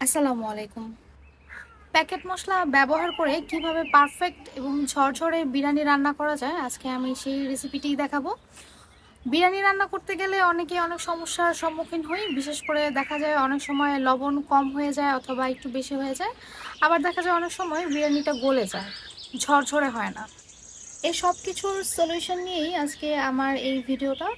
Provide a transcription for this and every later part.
আসসালামু আলাইকুম। প্যাকেট মশলা ব্যবহার করে কিভাবে পারফেক্ট এবং ঝরঝরে বিরিয়ানি রান্না করা যায়, আজকে আমি সেই রেসিপিটিই দেখাবো। বিরিয়ানি রান্না করতে গেলে অনেকে অনেক সমস্যার সম্মুখীন হই। বিশেষ করে দেখা যায় অনেক সময় লবণ কম হয়ে যায় অথবা একটু বেশি হয়ে যায়। আবার দেখা যায় অনেক সময় বিরিয়ানিটা গলে যায়, ঝরঝরে হয় না। এই সব কিছুর সলিউশন নিয়েই আজকে আমার এই ভিডিওটা।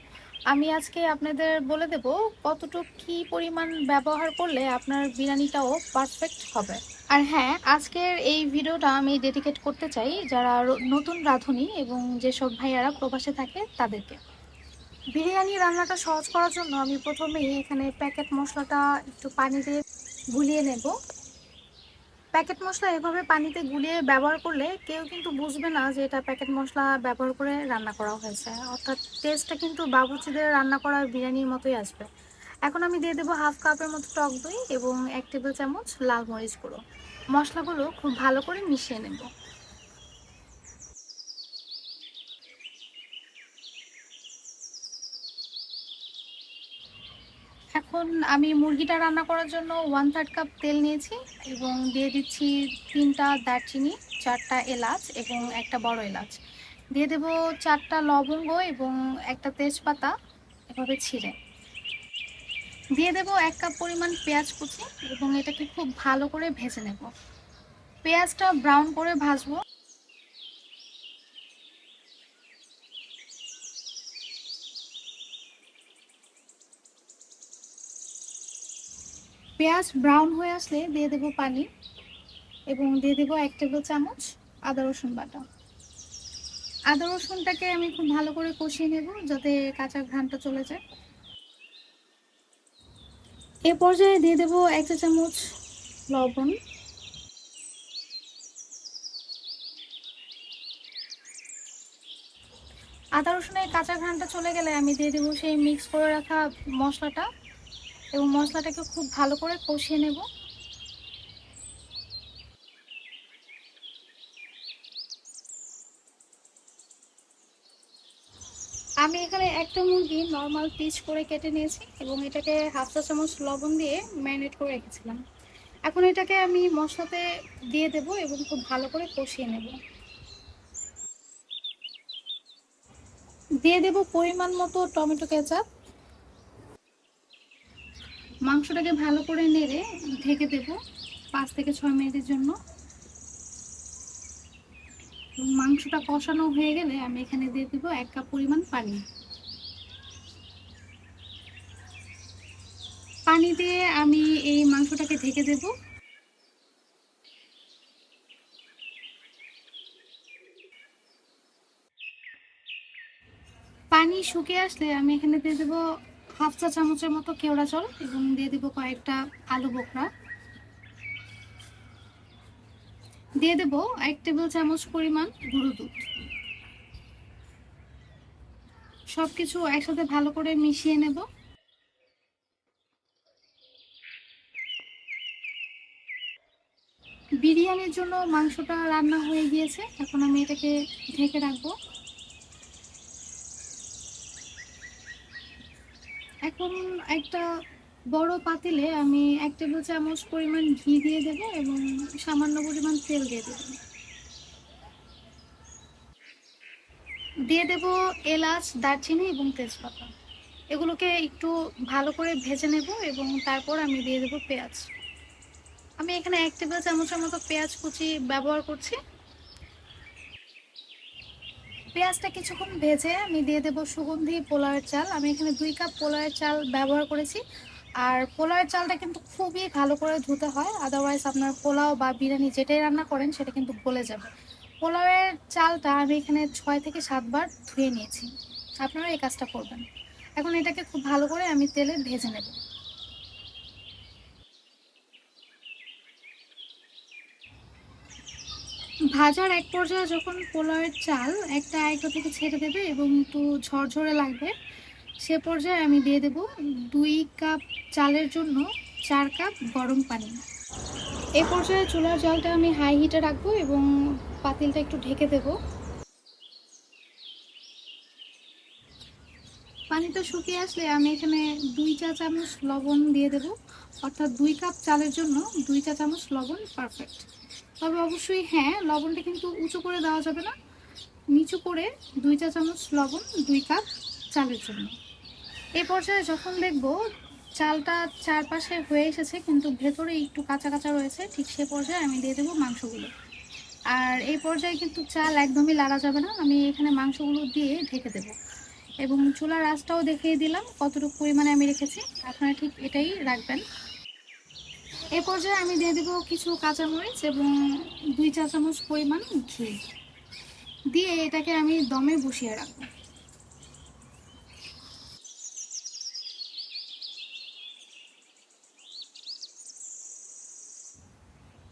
আমি আজকে আপনাদের বলে দেব কতটুকু কী পরিমাণ ব্যবহার করলে আপনার বিরিয়ানিটাও পারফেক্ট হবে। আর হ্যাঁ, আজকের এই ভিডিওটা আমি ডেডিকেট করতে চাই যারা নতুন রাঁধুনি এবং যেসব ভাইয়ারা প্রবাসে থাকে তাদেরকে। বিরিয়ানি রান্নাটা সহজ করার জন্য আমি প্রথমেই এখানে প্যাকেট মশলাটা একটু পানি দিয়ে গুলিয়ে নেব। প্যাকেট মশলা এভাবে পানিতে গুলিয়ে ব্যবহার করলে কেউ কিন্তু বুঝবে না যে এটা প্যাকেট মশলা ব্যবহার করে রান্না করা হয়েছে, অর্থাৎ টেস্টটা কিন্তু বাবুর্চিদের রান্না করা বিরিয়ানির মতোই আসবে। এখন আমি দিয়ে দেবো হাফ কাপের মতো টক দই এবং 1 টেবিল চামচ লাল মরিচ গুঁড়ো। মশলাগুলো খুব ভালো করে মিশিয়ে নেব। এখন আমি মুরগিটা রান্না করার জন্য 1/3 কাপ তেল নিয়েছি এবং দিয়ে দিচ্ছি 3টা দারচিনি, 4টা এলাচ এবং একটা বড় এলাচ। দিয়ে দেব 4টা লবঙ্গ এবং একটা তেজপাতা এভাবে ছিঁড়ে। দিয়ে দেব 1 কাপ পরিমাণ পেঁয়াজ কুচি এবং এটাকে খুব ভালো করে ভেজে নেব। পেঁয়াজটা ব্রাউন করে ভাজবো। পেঁয়াজ ব্রাউন হয়ে আসলে দিয়ে দেব পানি এবং দিয়ে দেব 1 টেবিল চামচ আদা রসুন বাটা। আদা রসুনটাকে আমি খুব ভালো করে কষিয়ে নেব যাতে কাঁচা ঘ্রাণটা চলে যায়। এ পর্যায়ে দিয়ে দেব 1 চা চামচ লবণ। আদা রসুনের কাঁচা ঘ্রাণটা চলে গেলে আমি দিয়ে দেবো সেই মিক্স করে রাখা মশলাটা এবং মশলাটাকে খুব ভালো করে কষিয়ে নেব। আমি এখানে একটা মুরগি নর্মাল পিস করে কেটে নিয়েছি এবং এটাকে 1/2 চা চামচ লবণ দিয়ে ম্যারিনেট করে রেখেছিলাম। এখন এটাকে আমি মশলাতে দিয়ে দেব এবং খুব ভালো করে কষিয়ে নেব। দিয়ে দেব পরিমাণ মতো টমেটো কেচাপ। মাংসটাকে ভালো করে নেড়ে ঢেকে দেব 5 থেকে 6 মিনিটের জন্য। মাংসটা কষানো হয়ে গেলে আমি এখানে দিয়ে দেব 1 কাপ পরিমাণ পানি। পানি দিয়ে আমি এই মাংসটাকে ঢেকে দেব। পানি শুকিয়ে আসলে আমি এখানে দিয়ে দেব 1/2 চা চামচের মতো কেওড়া জল এবং দিয়ে দেব কয়েকটা আলু বোখরা। দিয়ে দেব 1 টেবিল চামচ পরিমাণ গুঁড়ো দুধ। সবকিছু একসাথে ভালো করে মিশিয়ে নেব। বিরিয়ানির জন্য মাংসটা রান্না হয়ে গিয়েছে, এখন আমি এটাকে ঢেকে রাখবো। এখন একটা বড় পাতিলে আমি 1 টেবিল চামচ পরিমাণ ঘি দিয়ে দেব এবং সামান্য পরিমাণ তেল দিয়ে দেব। দিয়ে দেব এলাচ, দারচিনি এবং তেজপাতা। এগুলোকে একটু ভালো করে ভেজে নেব এবং তারপর আমি দিয়ে দেব পেঁয়াজ। আমি এখানে 1 টেবিল চামচের মতো পেঁয়াজ কুচি ব্যবহার করছি। পেঁয়াজটা কিছুক্ষণ ভেজে আমি দিয়ে দেব সুগন্ধি পোলাওয়ের চাল। আমি এখানে 2 কাপ পোলাওয়ের চাল ব্যবহার করেছি। আর পোলাওয়ের চালটা কিন্তু খুবই ভালো করে ধুতে হয়, আদারওয়াইজ আপনার পোলাও বা বিরিয়ানি যেটাই রান্না করেন সেটা কিন্তু গলে যাবে। পোলাওয়ের চালটা আমি এখানে 6 থেকে 7 বার ধুয়ে নিয়েছি। আপনারা এই কাজটা করবেন। এখন এটাকে খুব ভালো করে আমি তেলে ভেজে নেব। ভাজার এক পর্যায়ে যখন পোলাওয়ের চাল একটা আরেকটা থেকে ছেড়ে দেবে এবং একটু ঝরঝরে লাগবে, সে পর্যায়ে আমি দিয়ে দেব 2 কাপ চালের জন্য 4 কাপ গরম পানি। এই পর্যায়ে চুলার জলটা আমি হাই হিটে রাখবো এবং পাতিলটা একটু ঢেকে দেব। পানিটা শুকিয়ে আসলে আমি এখানে 2 চা চামচ লবণ দিয়ে দেব। অর্থাৎ 2 কাপ চালের জন্য 2 চা চামচ লবণ পারফেক্ট। তবে অবশ্যই হ্যাঁ, লবণটা কিন্তু উঁচু করে দেওয়া যাবে না, নিচু করে 2 চা চামচ লবণ 2 কাপ চালের জন্য। এই পর্যায়ে যখন দেখব চালটা চারপাশে হয়ে এসেছে কিন্তু ভেতরে একটু কাঁচা কাঁচা রয়েছে, ঠিক সে পর্যায়ে আমি দিয়ে দেবো মাংসগুলো। আর এই পর্যায়ে কিন্তু চাল একদমই লাড়া যাবে না, আমি এখানে মাংসগুলো দিয়ে ঢেকে দেবো। এবং চুলার আঁচটাও দেখিয়ে দিলাম কতটুকু পরিমাণে আমি রেখেছি, আপনারা ঠিক এটাই রাখবেন। এ পর্যায়ে আমি দিয়ে দেবো কিছু কাঁচামরিচ এবং 2 চা চামচ পরিমাণ ঘি দিয়ে এটাকে আমি দমে বসিয়ে রাখবো।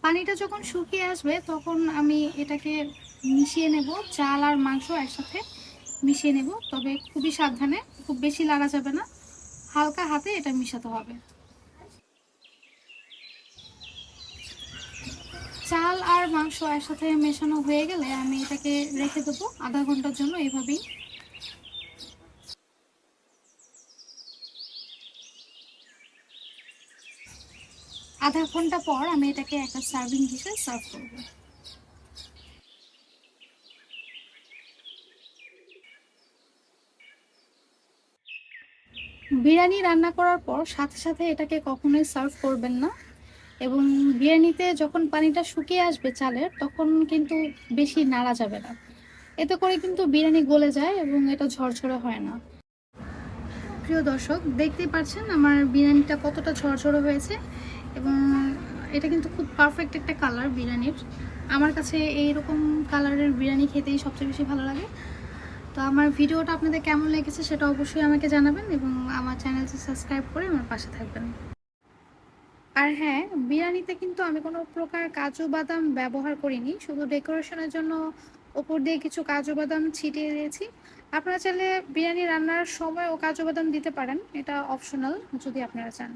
পানিটা যখন শুকিয়ে আসবে তখন আমি এটাকে মিশিয়ে নেব, চাল আর মাংস একসাথে মিশিয়ে নেব। তবে খুবই সাবধানে, খুব বেশি লাগা যাবে না, হালকা হাতে এটা মিশাতে হবে। চাল আর মাংস একসাথে মেশানো হয়ে গেলে আমি এটাকে রেখে দেবো আধা ঘন্টার জন্য এভাবেই। আধা ঘন্টা পর আমি এটাকে একটা সার্ভিং ডিশে সার্ভ করব। বিরিয়ানি রান্না করার পর সাথে সাথে এটাকে কখনোই সার্ভ করবেন না। এবং বিরিয়ানিতে যখন পানিটা শুকিয়ে আসবে চালের, তখন কিন্তু বেশি নাড়া যাবে না, এতে করে কিন্তু বিরিয়ানি গলে যায় এবং এটা ঝরঝরে হয় না। প্রিয় দর্শক, দেখতেই পাচ্ছেন আমার বিরিয়ানিটা কতটা ঝরঝরে হয়েছে এবং এটা কিন্তু খুব পারফেক্ট একটা কালার বিরিয়ানির। আমার কাছে এইরকম কালারের বিরিয়ানি খেতেই সবচেয়ে বেশি ভালো লাগে। তো আমার ভিডিওটা আপনাদের কেমন লেগেছে সেটা অবশ্যই আমাকে জানাবেন এবং আমার চ্যানেলটি সাবস্ক্রাইব করে আমার পাশে থাকবেন। আর হ্যাঁ, বিরিয়ানিতে কিন্তু আমি কোনো প্রকার কাজু বাদাম ব্যবহার করিনি, শুধু ডেকোরেশনের জন্য ওপর দিয়ে কিছু কাজু বাদাম ছিটিয়ে দিয়েছি। আপনারা চাইলে বিরিয়ানি রান্নার সময়ও কাজু বাদাম দিতে পারেন, এটা অপশনাল যদি আপনারা চান।